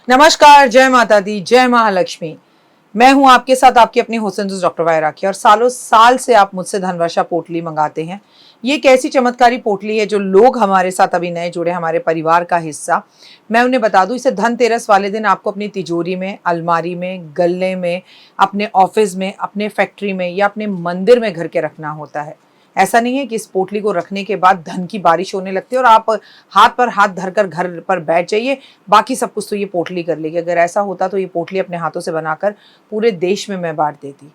नमस्कार, जय माता दी, जय महालक्ष्मी। मैं हूं आपके साथ आपकी अपनी हुसैन डॉक्टर वाय राखी और सालों साल से आप मुझसे धनवर्षा पोटली मंगाते हैं। ये एक ऐसी चमत्कारी पोटली है जो लोग हमारे साथ अभी नए जुड़े, हमारे परिवार का हिस्सा। मैं उन्हें बता दूं, इसे धनतेरस वाले दिन आपको अपनी तिजोरी में, अलमारी में, गल्ले में, अपने ऑफिस में, अपने फैक्ट्री में या अपने मंदिर में घर के रखना होता है। ऐसा नहीं है कि इस पोटली को रखने के बाद धन की बारिश होने लगती है और आप हाथ पर हाथ धरकर घर पर बैठ जाइए, बाकी सब कुछ तो ये पोटली कर लेगी। अगर ऐसा होता तो ये पोटली अपने हाथों से बनाकर पूरे देश में मैं बांट देती।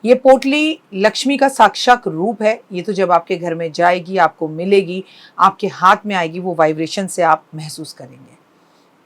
ये पोटली लक्ष्मी का साक्षात रूप है। ये तो जब आपके घर में जाएगी, आपको मिलेगी, आपके हाथ में आएगी, वो वाइब्रेशन से आप महसूस करेंगे।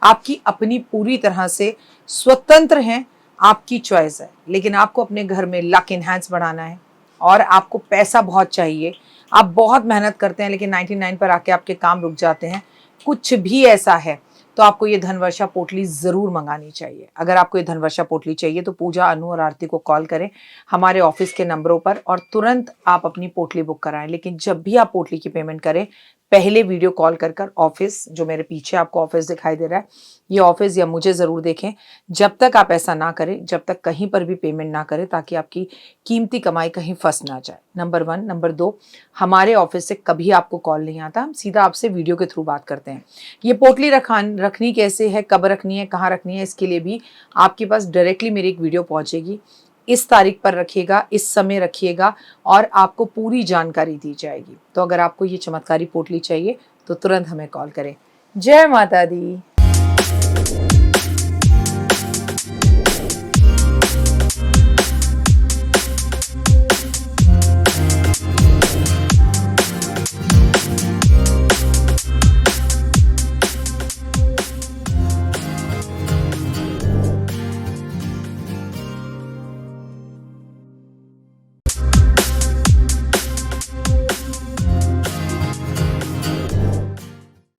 आपकी अपनी पूरी तरह से स्वतंत्र हैं, आपकी चॉइस है। लेकिन आपको अपने घर में लक इनहैंस बढ़ाना है और आपको पैसा बहुत चाहिए। आप बहुत मेहनत करते हैं लेकिन 99 पर आके आपके काम रुक जाते हैं। कुछ भी ऐसा है तो आपको ये धनवर्षा पोटली ज़रूर मंगानी चाहिए। अगर आपको ये धनवर्षा पोटली चाहिए तो पूजा, अनु और आरती को कॉल करें हमारे ऑफिस के नंबरों पर और तुरंत आप अपनी पोटली बुक कराएं। लेकिन जब भी आप पोटली की पेमेंट करें, पहले वीडियो कॉल कर ऑफिस, जो मेरे पीछे आपको ऑफिस दिखाई दे रहा है, ये ऑफिस या मुझे ज़रूर देखें। जब तक आप ऐसा ना करें, जब तक कहीं पर भी पेमेंट ना करें, ताकि आपकी कीमती कमाई कहीं फंस ना जाए। नंबर 1। नंबर 2, हमारे ऑफिस से कभी आपको कॉल नहीं आता, हम सीधा आपसे वीडियो के थ्रू बात करते हैं। ये पोटली रखनी कैसे है, कब रखनी है, कहाँ रखनी है, इसके लिए भी आपके पास डायरेक्टली मेरी एक वीडियो पहुँचेगी। इस तारीख पर रखिएगा, इस समय रखिएगा और आपको पूरी जानकारी दी जाएगी। तो अगर आपको ये चमत्कारी पोटली चाहिए तो तुरंत हमें कॉल करें। जय माता दी।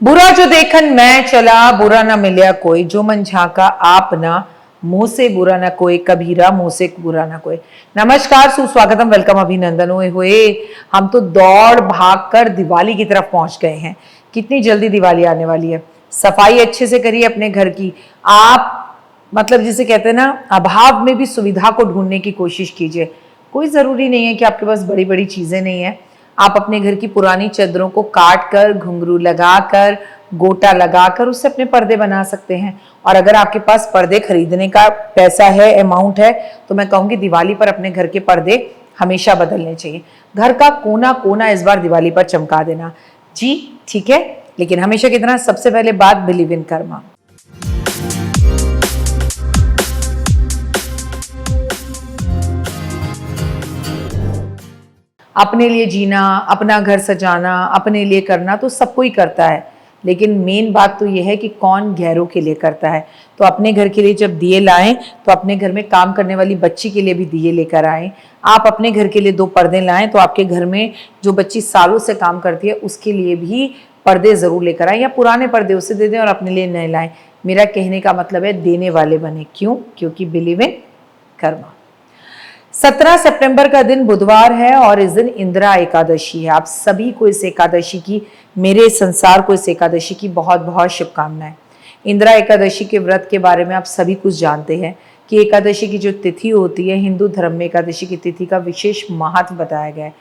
बुरा जो देखन मैं चला, बुरा ना मिलिया कोई, जो मन झांका आप ना, मुंह से बुरा ना कोई, कबीरा मुंह से बुरा ना कोई। नमस्कार, सुस्वागतम, वेलकम, अभिनंदन। हुए हम तो दौड़ भाग कर दिवाली की तरफ पहुंच गए हैं। कितनी जल्दी दिवाली आने वाली है। सफाई अच्छे से करिए अपने घर की। आप मतलब जिसे कहते हैं ना, अभाव में भी सुविधा को ढूंढने की कोशिश कीजिए। कोई ज़रूरी नहीं है कि आपके पास बड़ी बड़ी चीज़ें नहीं है। आप अपने घर की पुरानी चादरों को काट कर, घुंघरू लगाकर, गोटा लगाकर उससे अपने पर्दे बना सकते हैं। और अगर आपके पास पर्दे खरीदने का पैसा है, अमाउंट है, तो मैं कहूँगी दिवाली पर अपने घर के पर्दे हमेशा बदलने चाहिए। घर का कोना कोना इस बार दिवाली पर चमका देना। जी ठीक है, लेकिन हमेशा कितना, सबसे पहले बात, बिलीव इन कर्मा। अपने लिए जीना, अपना घर सजाना, अपने लिए करना तो सब कोई करता है, लेकिन मेन बात तो यह है कि कौन गैरों के लिए करता है। तो अपने घर के लिए जब दिए लाएं तो अपने घर में काम करने वाली बच्ची के लिए भी दिए लेकर आएं। आप अपने घर के लिए 2 पर्दे लाएं तो आपके घर में जो बच्ची सालों से काम करती है उसके लिए भी पर्दे ज़रूर लेकर आएं, या पुराने पर्दे उसे दे दें और अपने लिए नए लाएं। मेरा कहने का मतलब है देने वाले बने। क्यों? क्योंकि बिलीव इन कर्मा। 17 सितंबर का दिन बुधवार है और इस दिन इंदिरा एकादशी है। आप सभी को इस एकादशी की, मेरे संसार को इस एकादशी की बहुत बहुत शुभकामनाएं। इंदिरा एकादशी के व्रत के बारे में आप सभी कुछ जानते हैं कि एकादशी की जो तिथि होती है, हिंदू धर्म में एकादशी की तिथि का विशेष महत्व बताया गया है।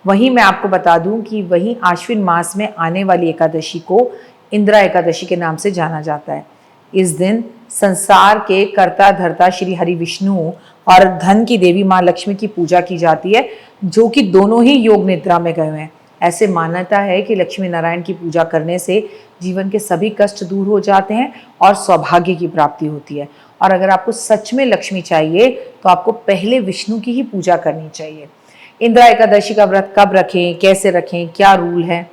वहीं मैं आपको बता दूं कि वहीं आश्विन मास में आने वाली एकादशी को इंदिरा एकादशी के नाम से जाना जाता है। इस दिन संसार के कर्ता धर्ता श्री हरि विष्णु और धन की देवी माँ लक्ष्मी की पूजा की जाती है, जो कि दोनों ही योग निद्रा में गए हैं। ऐसे मान्यता है कि लक्ष्मी नारायण की पूजा करने से जीवन के सभी कष्ट दूर हो जाते हैं और सौभाग्य की प्राप्ति होती है। और अगर आपको सच में लक्ष्मी चाहिए तो आपको पहले विष्णु की ही पूजा करनी चाहिए। इंदिरा एकादशी का व्रत कब रखें, कैसे रखें, क्या रूल है?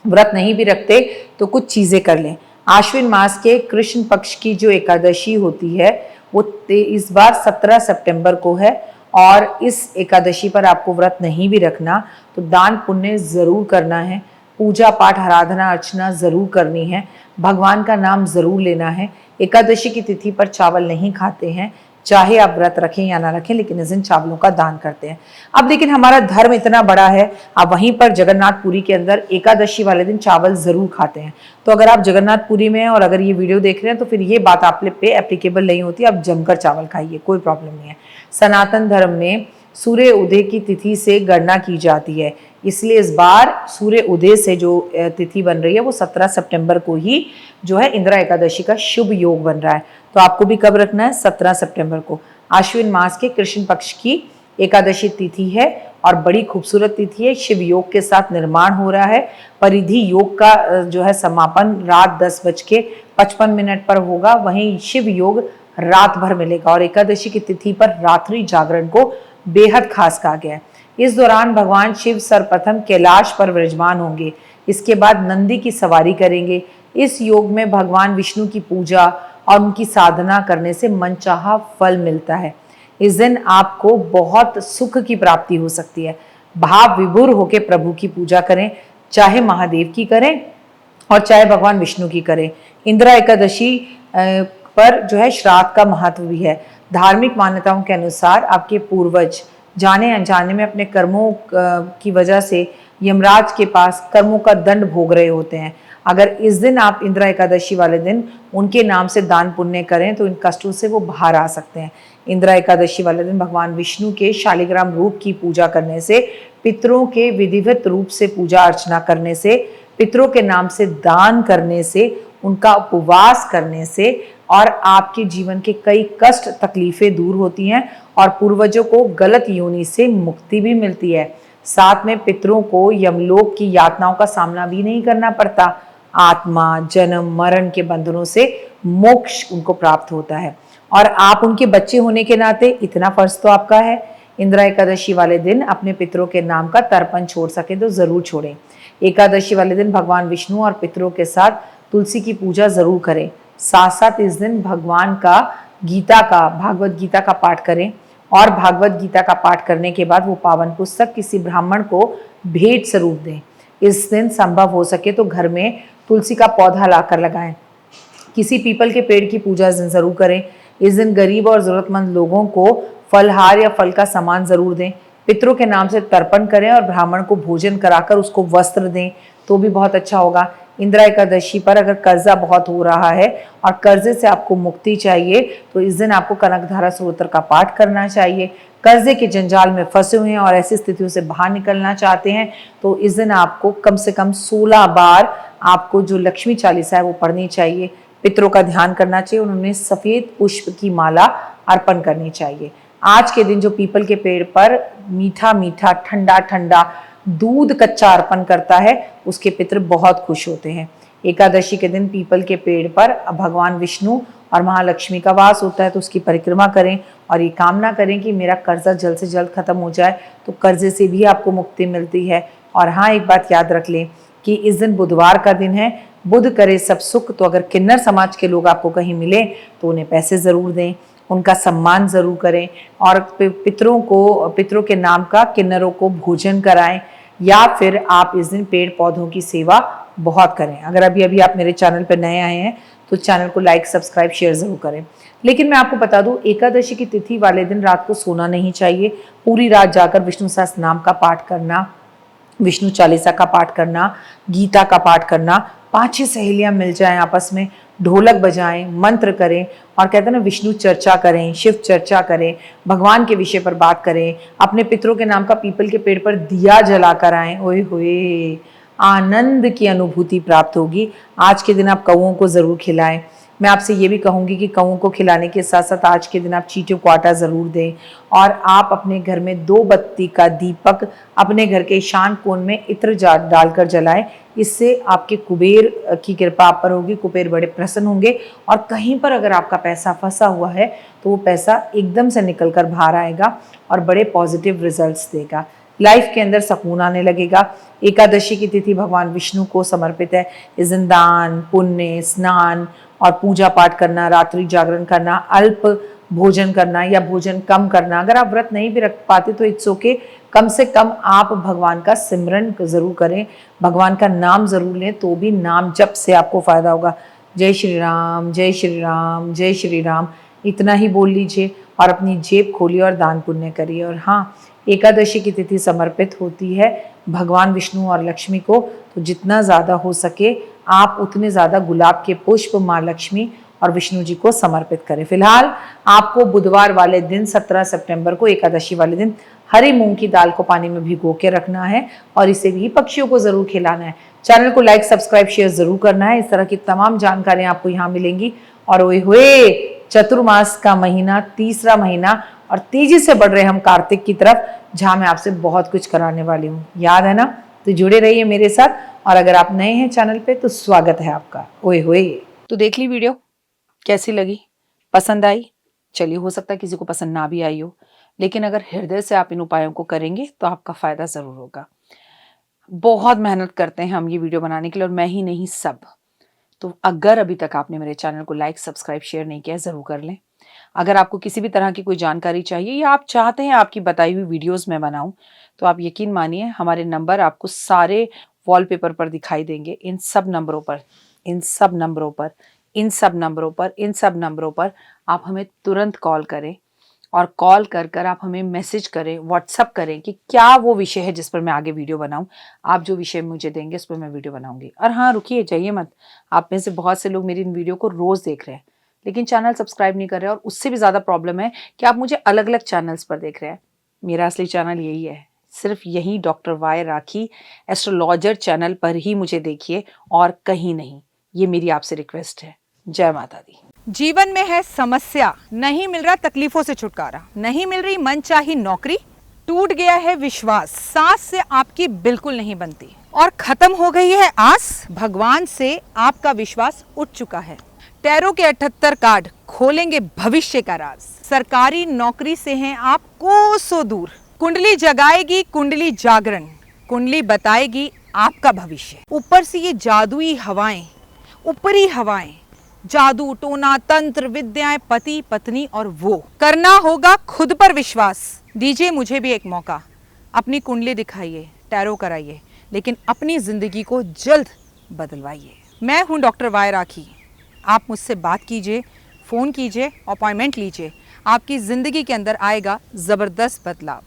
व्रत नहीं भी रखते तो कुछ चीज़ें कर लें। आश्विन मास के कृष्ण पक्ष की जो एकादशी होती है वो इस बार 17 सितंबर को है, और इस एकादशी पर आपको व्रत नहीं भी रखना तो दान पुण्य ज़रूर करना है, पूजा पाठ आराधना अर्चना ज़रूर करनी है, भगवान का नाम ज़रूर लेना है। एकादशी की तिथि पर चावल नहीं खाते हैं, चाहे आप व्रत रखें या ना रखें, लेकिन इस दिन चावलों का दान करते हैं। अब लेकिन हमारा धर्म इतना बड़ा है, आप वहीं पर जगन्नाथपुरी के अंदर एकादशी वाले दिन चावल जरूर खाते हैं। तो अगर आप जगन्नाथपुरी में हैं और अगर ये वीडियो देख रहे हैं तो फिर ये बात आप पे एप्लीकेबल नहीं होती, आप जमकर चावल खाइए, कोई प्रॉब्लम नहीं है। सनातन धर्म में सूर्य उदय की तिथि से गणना की जाती है, इसलिए इस बार सूर्य उदय से जो तिथि बन रही है वो 17 सितंबर को ही जो है इंदिरा एकादशी का शुभ योग बन रहा है। तो आपको भी कब रखना है? 17 सितंबर को। आश्विन मास के कृष्ण पक्ष की एकादशी तिथि है और बड़ी खूबसूरत तिथि है, शिव योग के साथ निर्माण हो रहा है। परिधि योग का जो है समापन रात 10:55 पर होगा, वहीं शिव योग रात भर मिलेगा और एकादशी की तिथि पर रात्रि जागरण को बेहद खास कहा गया है। इस दौरान भगवान शिव सर्वप्रथम कैलाश पर विराजमान होंगे, इसके बाद नंदी की सवारी करेंगे। इस योग में भगवान विष्णु की पूजा और उनकी साधना करने से मनचाहा फल मिलता है। इस दिन आपको बहुत सुख की प्राप्ति हो सकती है। भाव विभोर होकर प्रभु की पूजा करें, चाहे महादेव की करें और चाहे भगवान विष्णु की करें। इंदिरा एकादशी पर जो है श्राद्ध का महत्व भी है। धार्मिक मान्यताओं के अनुसार आपके पूर्वज जाने अनजाने में अपने कर्मों की वजह से यमराज के पास कर्मों का दंड भोग रहे होते हैं। अगर इस दिन आप इंदिरा एकादशी वाले दिन उनके नाम से दान पुण्य करें तो इन कष्टों से वो बाहर आ सकते हैं। इंदिरा एकादशी वाले दिन भगवान विष्णु के शालिग्राम रूप की पूजा करने से, पितरों के विधिवत रूप से पूजा अर्चना करने से, पितरों के नाम से दान करने से, उनका उपवास करने से और आपके जीवन के कई कष्ट तकलीफें दूर होती हैं और पूर्वजों को गलत योनि से मुक्ति भी मिलती है। साथ में पितरों को यमलोक की यातनाओं का सामना भी नहीं करना पड़ता। आत्मा जन्म मरण के बंधनों से मोक्ष उनको प्राप्त होता है और आप उनके बच्चे होने के नाते इतना फर्ज तो आपका है, इंदिरा एकादशी वाले दिन अपने पितरों के नाम का तर्पण छोड़ सके तो जरूर छोड़ें। एकादशी वाले दिन भगवान विष्णु और पितरों के साथ तुलसी की पूजा जरूर करें। साथ साथ इस दिन भगवान का भागवत गीता का पाठ करें और भागवत गीता का पाठ करने के बाद वो पावन पुस्तक किसी ब्राह्मण को भेंट स्वरूप दें। इस दिन संभव हो सके तो घर में तुलसी का पौधा लाकर लगाएं। किसी पीपल के पेड़ की पूजा जरूर करें। इस दिन गरीब और जरूरतमंद लोगों को फलहार या फल का सामान जरूर दें। पितरों के नाम से तर्पण करें और ब्राह्मण को भोजन कराकर उसको वस्त्र दें तो भी बहुत अच्छा होगा। इंदिरा एकादशी पर अगर कर्जा बहुत हो रहा है और कर्जे से आपको मुक्ति चाहिए तो इस दिन आपको कनकधारा स्तोत्र का पाठ करना चाहिए। कर्जे के जंजाल में फंसे हुए हैं और ऐसी स्थितियों से बाहर निकलना चाहते हैं तो इस दिन आपको कम से कम 16 बार आपको जो लक्ष्मी चालीसा है वो पढ़नी चाहिए। पितरों का ध्यान करना चाहिए, उन्होंने सफेद पुष्प की माला अर्पण करनी चाहिए। आज के दिन जो पीपल के पेड़ पर मीठा मीठा ठंडा ठंडा दूध कच्चा अर्पण करता है उसके पितर बहुत खुश होते हैं। एकादशी के दिन पीपल के पेड़ पर भगवान विष्णु और महालक्ष्मी का वास होता है तो उसकी परिक्रमा करें और ये कामना करें कि मेरा कर्जा जल्द से जल्द खत्म हो जाए, तो कर्जे से भी आपको मुक्ति मिलती है। और हाँ, एक बात याद रख लें कि इस दिन बुधवार का दिन है, बुध करे सब सुख। तो अगर किन्नर समाज के लोग आपको कहीं मिले तो उन्हें पैसे जरूर दें, उनका सम्मान जरूर करें और पितरों के नाम का किन्नरों को भोजन कराएं या फिर आप इस दिन पेड़ पौधों की सेवा बहुत करें। अगर अभी अभी आप मेरे चैनल पर नए आए हैं तो चैनल को लाइक सब्सक्राइब शेयर जरूर करें। लेकिन मैं आपको बता दूं, एकादशी की तिथि वाले दिन रात को सोना नहीं चाहिए। पूरी रात जाकर विष्णु सहस्त्र नाम का पाठ करना, विष्णु चालीसा का पाठ करना, गीता का पाठ करना। 5-6 सहेलियां मिल जाएं, आपस में ढोलक बजाएं, मंत्र करें और कहते हैं ना विष्णु चर्चा करें, शिव चर्चा करें, भगवान के विषय पर बात करें, अपने पितरों के नाम का पीपल के पेड़ पर दिया जलाकर आएं। ओए होए, आनंद की अनुभूति प्राप्त होगी। आज के दिन आप कौओं को जरूर खिलाएं। मैं आपसे ये भी कहूंगी कि कौओं को खिलाने के साथ साथ आज के दिन आप चींटियों को आटा जरूर दें और आप अपने घर में 2 बत्ती का दीपक अपने घर के ईशान कोण में इत्र डालकर जलाएं। इससे आपके कुबेर की कृपा आप पर होगी, कुबेर बड़े प्रसन्न होंगे और कहीं पर अगर आपका पैसा फंसा हुआ है तो वो पैसा एकदम से निकल कर बाहर आएगा और बड़े पॉजिटिव रिजल्ट्स देगा। लाइफ के अंदर सुकून आने लगेगा। एकादशी की तिथि भगवान विष्णु को समर्पित है। इस दिन दान पुण्य, स्नान और पूजा पाठ करना, रात्रि जागरण करना, अल्प भोजन करना या भोजन कम करना। अगर आप व्रत नहीं भी रख पाते तो इट्स ओके, कम से कम आप भगवान का सिमरन जरूर करें, भगवान का नाम जरूर लें, तो भी नाम जप से आपको फायदा होगा। जय श्री राम, जय श्री राम, जय श्री राम। इतना ही बोल लीजिए और अपनी जेब खोलिए और दान पुण्य करिए। और हाँ, एकादशी की तिथि समर्पित होती है भगवान विष्णु और लक्ष्मी को, तो जितना ज़्यादा हो सके आप उतने ज़्यादा गुलाब के पुष्प माँ लक्ष्मी और विष्णु जी को समर्पित करें। फिलहाल आपको बुधवार वाले दिन 17 सितंबर को एकादशी वाले दिन हरी मूंग की दाल को पानी में भिगो के रखना है और इसे भी पक्षियों को जरूर खिलाना है। चैनल को लाइक सब्सक्राइब शेयर जरूर करना है। इस तरह की तमाम जानकारियां आपको यहाँ मिलेंगी। और ओए हुए, चतुर्मास का महीना, तीसरा महीना, और तेजी से बढ़ रहे हम कार्तिक की तरफ, जहां मैं आपसे बहुत कुछ कराने वाली हूँ। याद है ना? तो जुड़े रहिए मेरे साथ। और अगर आप नए हैं चैनल पे तो स्वागत है आपका। ओए होए, तो देख ली वीडियो, कैसी लगी? पसंद आई? चलिए, हो सकता है किसी को पसंद ना भी आई हो, लेकिन अगर हृदय से आप इन उपायों को करेंगे तो आपका फायदा जरूर होगा। बहुत मेहनत करते हैं हम ये वीडियो बनाने के लिए, और मैं ही नहीं, सब। तो अगर अभी तक आपने मेरे चैनल को लाइक सब्सक्राइब शेयर नहीं किया, जरूर कर लें। अगर आपको किसी भी तरह की कोई जानकारी चाहिए या आप चाहते हैं आपकी बताई हुई वीडियोस मैं बनाऊं, तो आप यकीन मानिए हमारे नंबर आपको सारे वॉलपेपर पर दिखाई देंगे। इन सब नंबरों पर, इन सब नंबरों पर, इन सब नंबरों पर, इन सब नंबरों पर आप हमें तुरंत कॉल करें, और कॉल कर कर आप हमें मैसेज करें, व्हाट्सअप करें कि क्या वो विषय है जिस पर मैं आगे वीडियो बनाऊं। आप जो विषय मुझे देंगे उस पर मैं वीडियो बनाऊंगी। और हाँ, रुकिए, जाइए मत। आप में से बहुत से लोग मेरी इन वीडियो को रोज देख रहे हैं, लेकिन चैनल सब्सक्राइब नहीं कर रहे हैं, और उससे भी ज़्यादा प्रॉब्लम है कि आप मुझे अलग अलग चैनल्स पर देख रहे हैं। मेरा असली चैनल यही है, सिर्फ यही डॉक्टर वाई राखी एस्ट्रोलॉजर चैनल पर ही मुझे देखिए, और कहीं नहीं। ये मेरी आपसे रिक्वेस्ट है। जय माता दी। जीवन में है समस्या, नहीं मिल रहा तकलीफों से छुटकारा, नहीं मिल रही मनचाही नौकरी, टूट गया है विश्वास, सांस से आपकी बिल्कुल नहीं बनती, और खत्म हो गई है आस, भगवान से आपका विश्वास उठ चुका है। टैरो के 78 कार्ड खोलेंगे भविष्य का राज। सरकारी नौकरी से हैं आप कोसों दूर, कुंडली जगाएगी कुंडली जागरण, कुंडली बताएगी आपका भविष्य। ऊपर से ये जादुई हवाएं, ऊपरी हवाएं, जादू टोना तंत्र विद्याएं, पति पत्नी, और वो करना होगा खुद पर विश्वास। दीजिए मुझे भी एक मौका, अपनी कुंडली दिखाइए, टैरो कराइए, लेकिन अपनी जिंदगी को जल्द बदलवाइए। मैं हूं डॉक्टर वाई राखी। आप मुझसे बात कीजिए, फ़ोन कीजिए, अपॉइंटमेंट लीजिए। आपकी ज़िंदगी के अंदर आएगा ज़बरदस्त बदलाव।